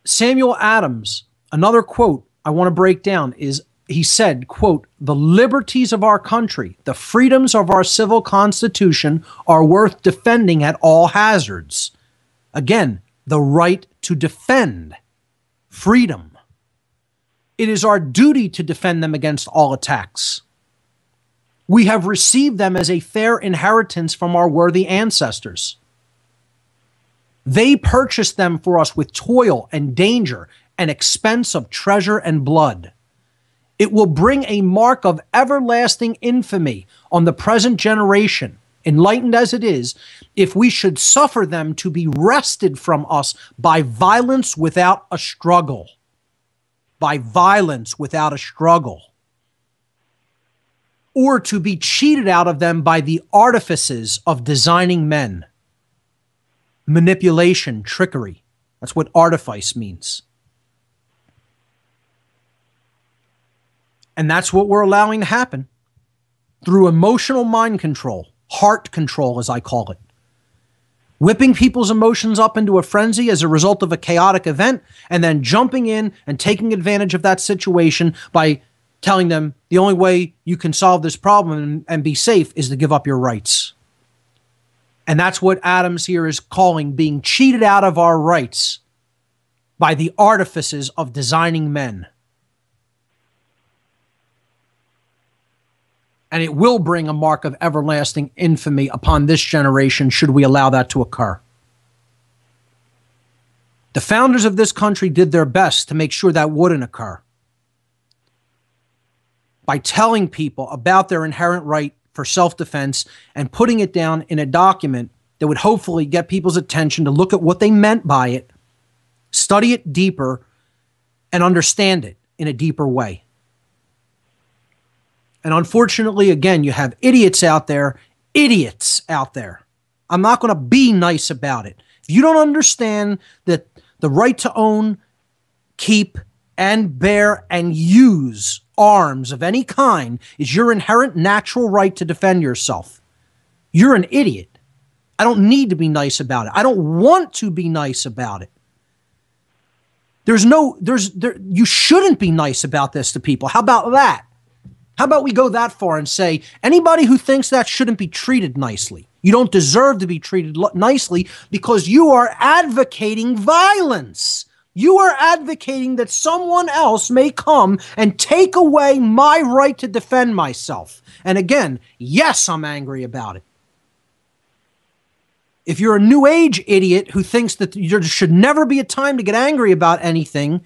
Samuel Adams, another quote I want to break down is he said, quote, "The liberties of our country, the freedoms of our civil constitution are worth defending at all hazards." Again, the right to defend, freedom. It is our duty to defend them against all attacks. We have received them as a fair inheritance from our worthy ancestors. They purchased them for us with toil and danger and expense of treasure and blood. It will bring a mark of everlasting infamy on the present generation, enlightened as it is, if we should suffer them to be wrested from us by violence without a struggle. By violence without a struggle. Or to be cheated out of them by the artifices of designing men. Manipulation, trickery. That's what artifice means. And that's what we're allowing to happen through emotional mind control, heart control, as I call it. Whipping people's emotions up into a frenzy as a result of a chaotic event, and then jumping in and taking advantage of that situation by telling them the only way you can solve this problem and be safe is to give up your rights. And that's what Adams here is calling being cheated out of our rights by the artifices of designing men. And it will bring a mark of everlasting infamy upon this generation should we allow that to occur. The founders of this country did their best to make sure that wouldn't occur by telling people about their inherent right for self-defense and putting it down in a document that would hopefully get people's attention to look at what they meant by it, study it deeper, and understand it in a deeper way. And unfortunately, again, you have idiots out there. I'm not going to be nice about it. If you don't understand that the right to own, keep, and bear and use arms of any kind is your inherent natural right to defend yourself, you're an idiot. I don't need to be nice about it. I don't want to be nice about it. You shouldn't be nice about this to people. How about that? How about we go that far and say anybody who thinks that shouldn't be treated nicely? You don't deserve to be treated nicely because you are advocating violence. You are advocating that someone else may come and take away my right to defend myself. And again, yes, I'm angry about it. If you're a new age idiot who thinks that there should never be a time to get angry about anything,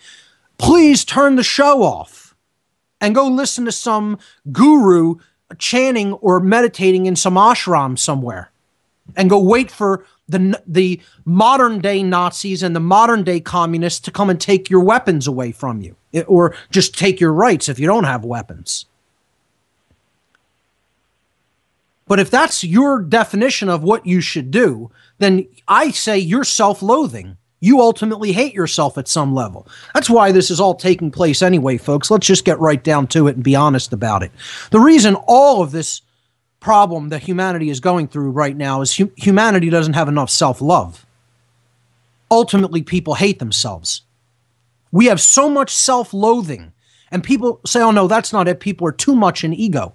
please turn the show off and go listen to some guru chanting or meditating in some ashram somewhere and go wait for the modern day Nazis and the modern day communists to come and take your weapons away from you, or just take your rights if you don't have weapons. But if that's your definition of what you should do, then I say you're self-loathing. You ultimately hate yourself at some level. That's why this is all taking place anyway, folks. Let's just get right down to it and be honest about it. The reason all of this problem that humanity is going through right now is humanity doesn't have enough self-love. Ultimately, people hate themselves. We have so much self-loathing, and people say, oh no, that's not it. People are too much in ego.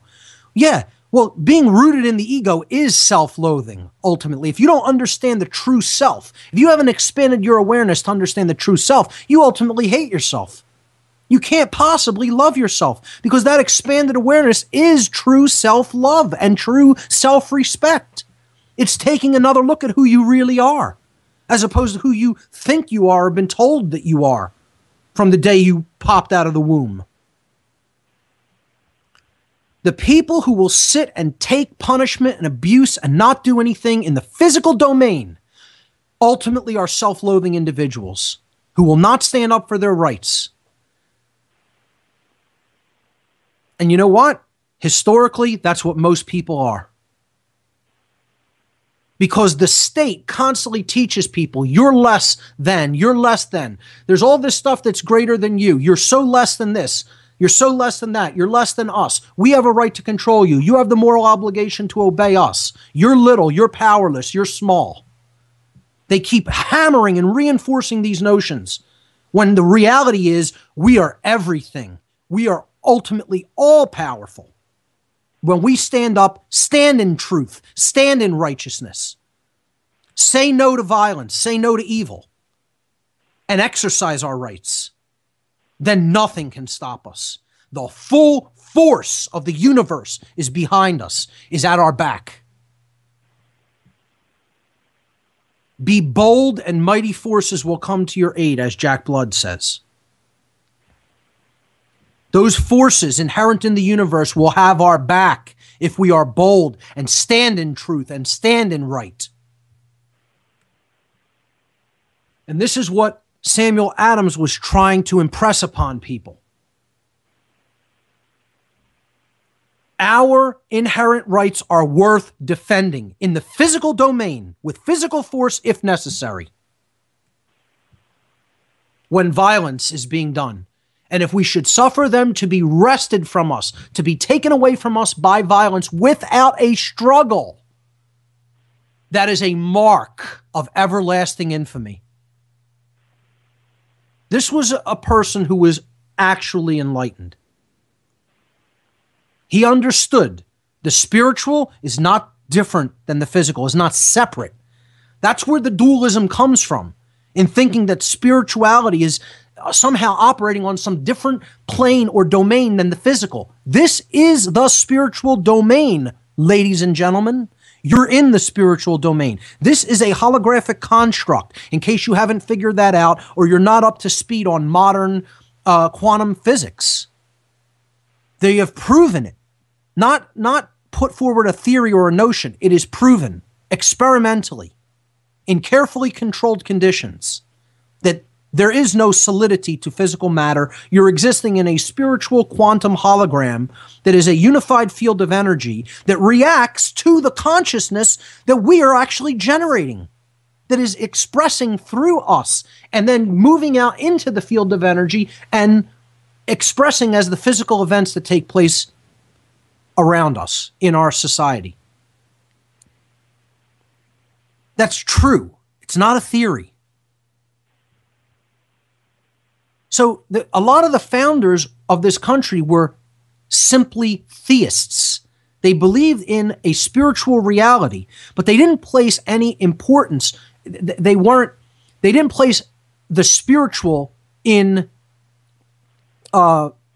Yeah, well, being rooted in the ego is self-loathing, ultimately. If you don't understand the true self, if you haven't expanded your awareness to understand the true self, you ultimately hate yourself. You can't possibly love yourself because that expanded awareness is true self-love and true self-respect. It's taking another look at who you really are, as opposed to who you think you are or been told that you are from the day you popped out of the womb. The people who will sit and take punishment and abuse and not do anything in the physical domain ultimately are self-loathing individuals who will not stand up for their rights. And you know what? Historically, that's what most people are. Because the state constantly teaches people, you're less than, you're less than. There's all this stuff that's greater than you. You're so less than this. You're so less than that. You're less than us. We have a right to control you. You have the moral obligation to obey us. You're little. You're powerless. You're small. They keep hammering and reinforcing these notions when the reality is we are everything. We are ultimately all powerful. When we stand up, stand in truth, stand in righteousness, say no to violence, say no to evil, and exercise our rights, then nothing can stop us. The full force of the universe is behind us, is at our back. Be bold and mighty forces will come to your aid, as Jack Blood says. Those forces inherent in the universe will have our back if we are bold and stand in truth and stand in right. And this is what Samuel Adams was trying to impress upon people. Our inherent rights are worth defending in the physical domain with physical force if necessary, when violence is being done. And if we should suffer them to be wrested from us, to be taken away from us by violence without a struggle, that is a mark of everlasting infamy. This was a person who was actually enlightened. He understood the spiritual is not different than the physical, is not separate. That's where the dualism comes from, in thinking that spirituality is somehow operating on some different plane or domain than the physical. This is the spiritual domain, ladies and gentlemen. You're in the spiritual domain. This is a holographic construct, in case you haven't figured that out or you're not up to speed on modern quantum physics. They have proven it. Not put forward a theory or a notion. It is proven experimentally in carefully controlled conditions that there is no solidity to physical matter. You're existing in a spiritual quantum hologram that is a unified field of energy that reacts to the consciousness that we are actually generating, that is expressing through us and then moving out into the field of energy and expressing as the physical events that take place around us in our society. That's true. It's not a theory. So a lot of the founders of this country were simply theists. They believed in a spiritual reality, but they didn't place any importance. They didn't place the spiritual in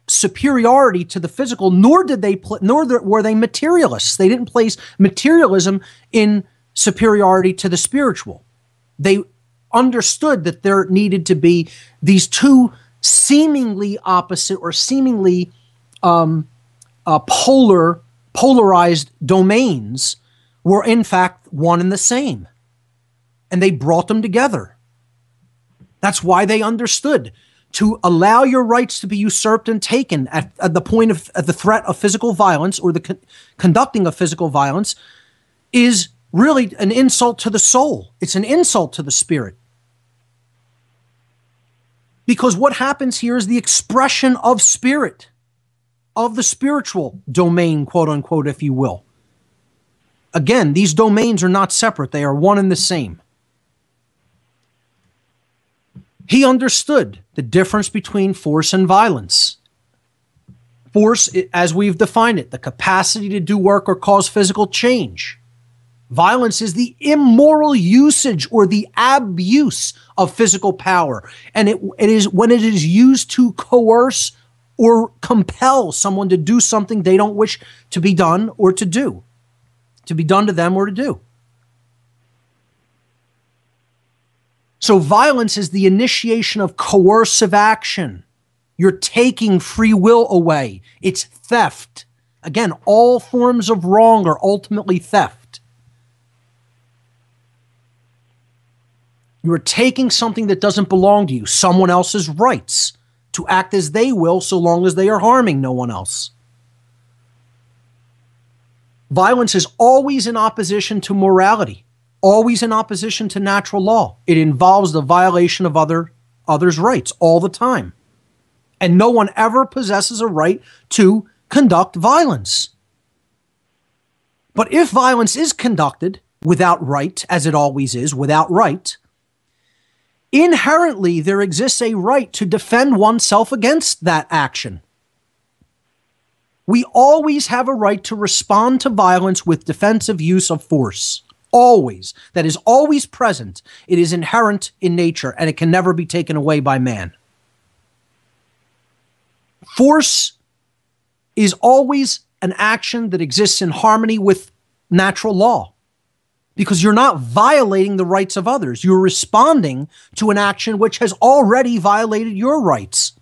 superiority to the physical, nor were they materialists. They didn't place materialism in superiority to the spiritual. They understood that there needed to be these two seemingly opposite or seemingly polarized domains were in fact one and the same. And they brought them together. That's why they understood to allow your rights to be usurped and taken at the point of the threat of physical violence or the conducting of physical violence is really an insult to the soul. It's an insult to the spirit. Because what happens here is the expression of spirit, of the spiritual domain, quote unquote, if you will. Again, these domains are not separate. They are one and the same. He understood the difference between force and violence. Force, as we've defined it, the capacity to do work or cause physical change. Violence is the immoral usage or the abuse of physical power. And it is when it is used to coerce or compel someone to do something they don't wish to be done or to do, to be done to them or to do. So violence is the initiation of coercive action. You're taking free will away. It's theft. Again, all forms of wrong are ultimately theft. You are taking something that doesn't belong to you, someone else's rights, to act as they will so long as they are harming no one else. Violence is always in opposition to morality, always in opposition to natural law. It involves the violation of others' rights all the time. And no one ever possesses a right to conduct violence. But if violence is conducted without right, as it always is, without right, inherently there exists a right to defend oneself against that action. We always have a right to respond to violence with defensive use of force. Always. That is always present. It is inherent in nature, and it can never be taken away by man. Force is always an action that exists in harmony with natural law, because you're not violating the rights of others. You're responding to an action which has already violated your rights.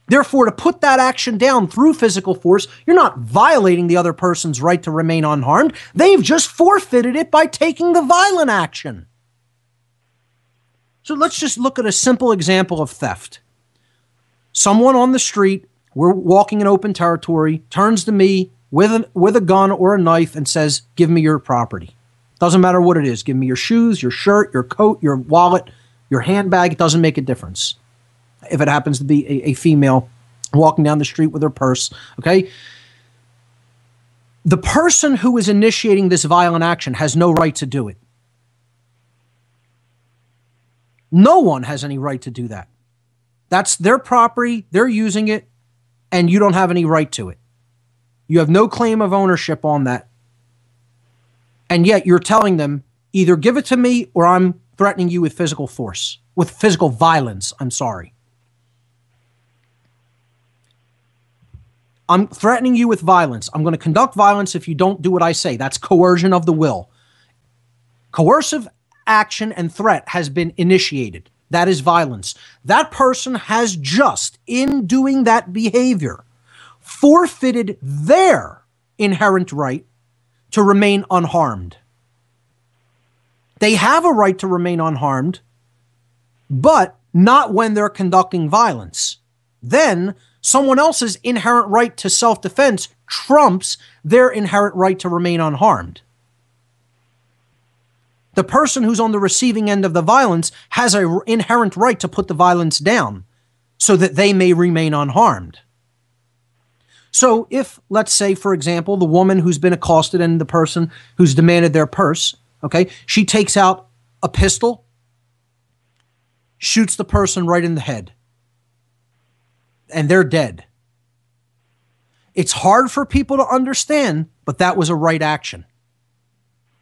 Therefore, to put that action down through physical force, you're not violating the other person's right to remain unharmed. They've just forfeited it by taking the violent action. So let's just look at a simple example of theft. Someone on the street, we're walking in open territory, turns to me with a gun or a knife and says, "Give me your property." Doesn't matter what it is. Give me your shoes, your shirt, your coat, your wallet, your handbag. It doesn't make a difference. If it happens to be a female walking down the street with her purse, okay? The person who is initiating this violent action has no right to do it. No one has any right to do that. That's their property, they're using it, and you don't have any right to it. You have no claim of ownership on that. And yet you're telling them, either give it to me or I'm threatening you with physical force, with physical violence, I'm sorry. I'm threatening you with violence. I'm going to conduct violence if you don't do what I say. That's coercion of the will. Coercive action and threat has been initiated. That is violence. That person has just, in doing that behavior, forfeited their inherent right to remain unharmed. They have a right to remain unharmed, but not when they're conducting violence. Then someone else's inherent right to self-defense trumps their inherent right to remain unharmed. The person who's on the receiving end of the violence has an inherent right to put the violence down so that they may remain unharmed. So if, let's say, for example, the woman who's been accosted and the person who's demanded their purse, okay, she takes out a pistol, shoots the person right in the head, and they're dead. It's hard for people to understand, but that was a right action.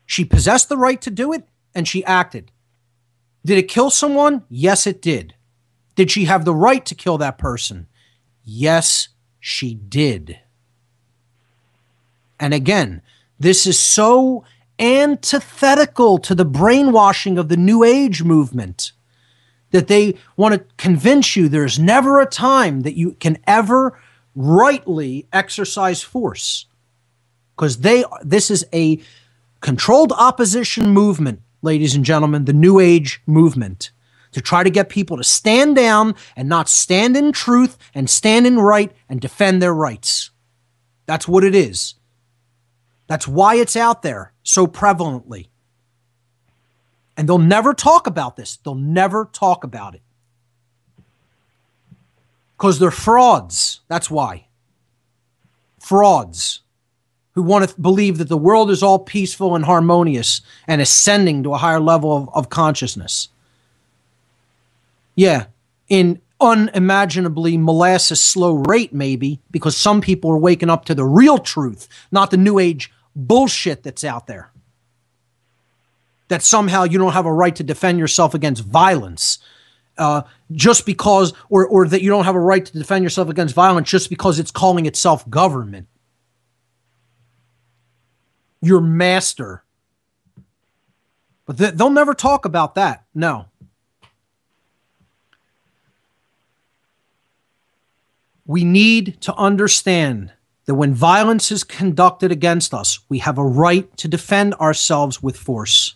She possessed the right to do it, and she acted. Did it kill someone? Yes, it did. Did she have the right to kill that person? Yes, she did. And again, this is so antithetical to the brainwashing of the New Age movement that they want to convince you there's never a time that you can ever rightly exercise force. Because this is a controlled opposition movement, ladies and gentlemen, the New Age movement, to try to get people to stand down and not stand in truth and stand in right and defend their rights. That's what it is. That's why it's out there so prevalently. And they'll never talk about this. They'll never talk about it. Because they're frauds. That's why. Frauds who want to believe that the world is all peaceful and harmonious and ascending to a higher level of consciousness. Yeah, in unimaginably molasses slow rate maybe, because some people are waking up to the real truth, not the New Age bullshit that's out there. That somehow you don't have a right to defend yourself against violence just because, or that you don't have a right to defend yourself against violence just because it's calling itself government. Your master. But they'll never talk about that. No. We need to understand that when violence is conducted against us, we have a right to defend ourselves with force,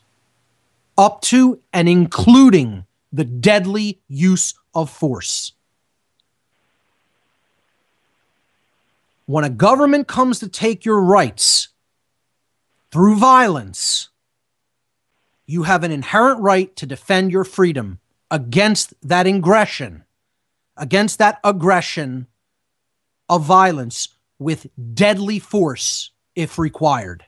up to and including the deadly use of force. When a government comes to take your rights through violence, you have an inherent right to defend your freedom against that aggression, of violence with deadly force if required.